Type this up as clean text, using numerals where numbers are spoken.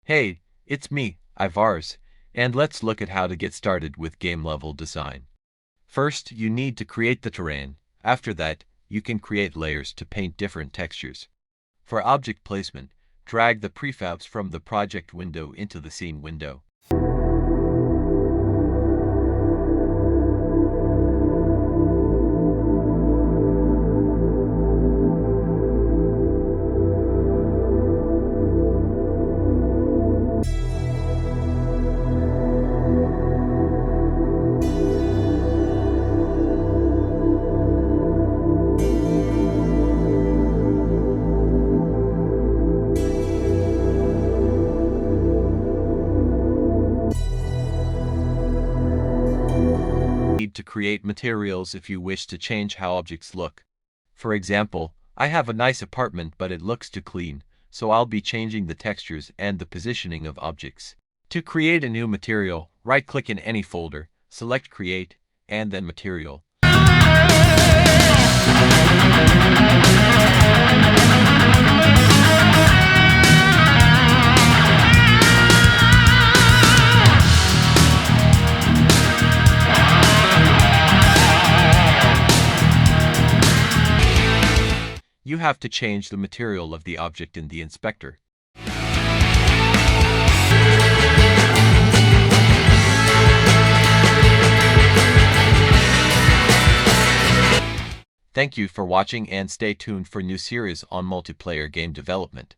Hey, it's me, Aivars, and let's look at how to get started with game level design. First, you need to create the terrain. After that, you can create layers to paint different textures. For object placement, drag the prefabs from the project window into the scene window. Need to create materials if you wish to change how objects look. For example, I have a nice apartment but it looks too clean, so I'll be changing the textures and the positioning of objects. To create a new material, right-click in any folder, select Create, and then Material. You have to change the material of the object in the inspector. Thank you for watching and stay tuned for new series on multiplayer game development.